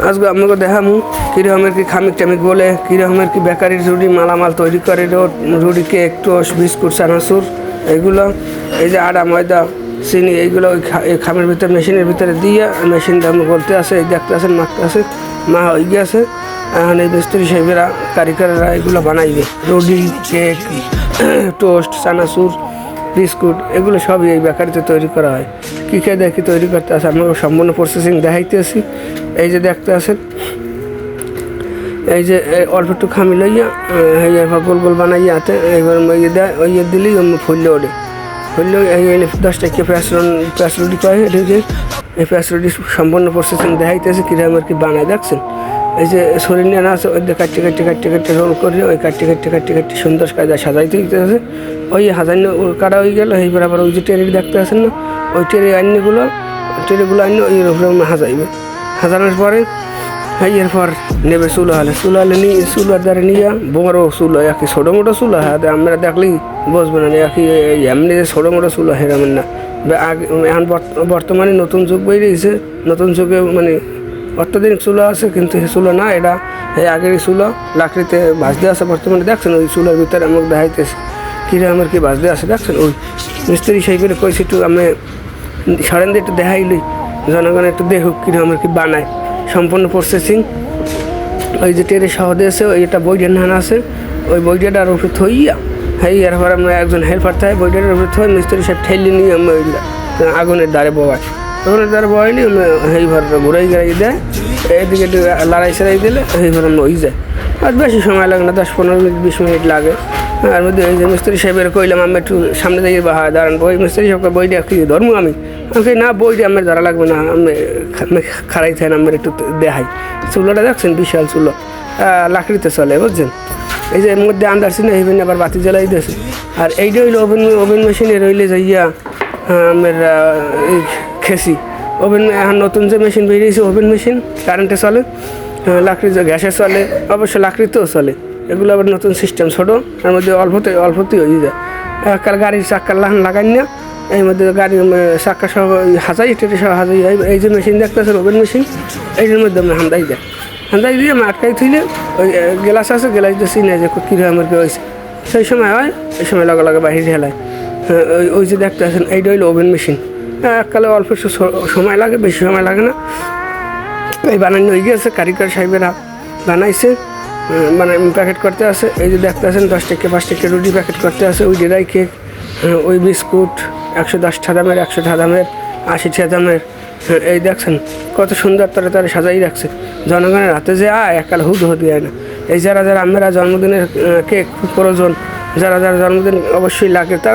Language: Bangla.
আজকে আমাকে দেখামু কীরকমের কি খামিক টামিক বলে, কীরকমের কি বেকারির রুটি মালামাল তৈরি করে, রুটি কেক টোস্ট বিস্কুট চানাচুর এগুলো, এই যে আটা ময়দা চিনি এইগুলো ওই খামের ভিতরে মেশিনের ভিতরে দিয়ে মেশিন দাম বলতে আছে, এই দেখতে আছেন মাখতে আছে, মা হয়ে গিয়েছে। এখন এই মিস্ত্রি সাহেবেরা কারিগররা এগুলো বানাইবে, রুটি কেক টোস্ট চানাচুর বিস্কুট এগুলো সবই এই বেকারিতে তৈরি করা হয়। কী খেয়ে দেখি তৈরি করতে আসে, আপনাকে সম্পূর্ণ প্রসেসিং দেখাইতেছি। এই যে দেখতে আসেন, এই যে অল্প একটু খামি লইয়া এবার গোল গোল বানাইয়া হাতে এইবার ইয়ে দেয়, ওই ইয়ে দিলেই ফুললে ওঠে, ফুললে এই 10 টাকা প্যাঁচ রুটি কয় এটাকে, এই প্যাঁচ রুটি সম্পূর্ণ প্রসেসিং দেখাইতেছে কীরকম আর কি বানায় দেখছেন। এই যে শরীর নিয়ে আছে ওই কাটতে কাটতে কাটতে কাটতে রোল করে ওই কাটতে কাটতে কাটতে কাটতে সুন্দর কায়দা সাজাইতে দিতেছে। ওই হাজান্য কাটা হয়ে গেল, এইবার আবার ওই যে ট্রেনে দেখতে আসেন না, ওই ট্রেনে ট্রেগুলো আন্য ওই রকম হাজাইবে, হাজানোর পরে এরপর নেবে চুলো হলে নিয়ে চুলার দ্বারা নিয়ে বড়ো চুলো একই ছোটো মোটো চুলো হ্যাঁ আমরা দেখলেই বুঝবো না একই এমনি যে ছোটো মোটো চুলো হেরামেন না। এখন বর্তমানে নতুন যুগ বেরিয়েছে, নতুন যুগে মানে অত্যাধুনিক চুলো আছে, কিন্তু সে চুলো না, এটা এই আগের চুলো লাকড়িতে ভাজতে আছে। বর্তমানে দেখছেন ওই চুলোর ভিতরে আমাকে দেখাইতেছে কীরে আমার কি ভাজতে আছে দেখছেন। ওই মিস্ত্রি সেই করে কইছি একটু আমি সরেন দিয়ে একটু দেখাইলি জনগণ একটু দেখুক কীরে আমার কি বানায় সম্পূর্ণ প্রসেসিং। ওই যে টেরে শহরে আছে ওই একটা বইটার নান আছে, ওই বইটার উপরে থইয়া এরপর আমরা একজন হেল্পার থাকে বইটার উপরে থই মিস্ত্রি সব ঠেলি নিয়ে আমি ওই আগুনের দ্বারে বয়, আগুনের দ্বারে বয়নি এইবার ঘুরাই গেড়াই দেয়, এদিকে একটু লড়াই সেড়াই দিলে এইবার আমরা ওই যায়। আর বেশি সময় লাগে না, 10-15 মিনিট 20 মিনিট লাগে। আর মধ্যে ওই যে মিস্ত্রি সাহেবের কইলাম আমি একটু সামনে দিয়ে দাঁড়ান, বই মিস্ত্রি সাহেবকে বইটা কি ধর্ম আমি না বইটা আমার ধরা লাগবে না, আমি খাড়াই থাকেন আমার একটু দেখাই। চুলোটা দেখছেন বিশাল চুলো, লাকড়িতে চলে বুঝছেন। এই যে এর মধ্যে আন্দারছি না এইভাবে আবার বাতি জ্বালাই দিয়েছে। আর এইটা হইলো ওভেন মেশিনে রইলে যাইয়া আমার এই খেসি ওভেন। এখন নতুন যে মেশিন বেরিয়েছে ওভেন মেশিন কারেন্টে চলে, লাকড়ি গ্যাসে চলে, অবশ্য লাকড়িতেও চলে, এগুলো আবার নতুন সিস্টেম ছোটো, এর মধ্যে অল্পতেই হয়ে যায়। একবার গাড়ির চাক্কার লাগাই না, এর মধ্যে গাড়ির চাক্কা সহ হাজাই টেটে সহ হাজাই। এই যে মেশিন দেখতেছে ওভেন মেশিন, এইটার মধ্যে আমরা হান্দাই দিয়ে আমি আটকাই থইলে ওই গ্লাস আছে, গ্লাস দিয়ে চিনে যে কীভাবে আমার কি হয়েছে সেই সময় হয়, এই সময় লগে লগে বাহির হেলায়। ওই যে দেখতে আছেন এইটা হইলো ওভেন মেশিন। এককালে অল্প সময় লাগে, বেশি সময় লাগে না। এই বানানো হয়ে গিয়েছে, কারিগর সাহেবেরা বানাইছে, মানে প্যাকেট করতে আছে। এই যে দেখতে আছেন 10 টাকা 5 টাকা রুটি প্যাকেট করতে আছে, ওই ডেরাই কেক, ওই বিস্কুট 110 দামের, 100 দামের, 80 দামের। এই দেখছেন কত সুন্দর তারা সাজাই রাখছে, জনগণের হাতে যে এককাল হুদ হয় না। এই যারা আমরা জন্মদিনের কেক খুব প্রয়োজন, যারা জন্মদিন অবশ্যই লাগে তারা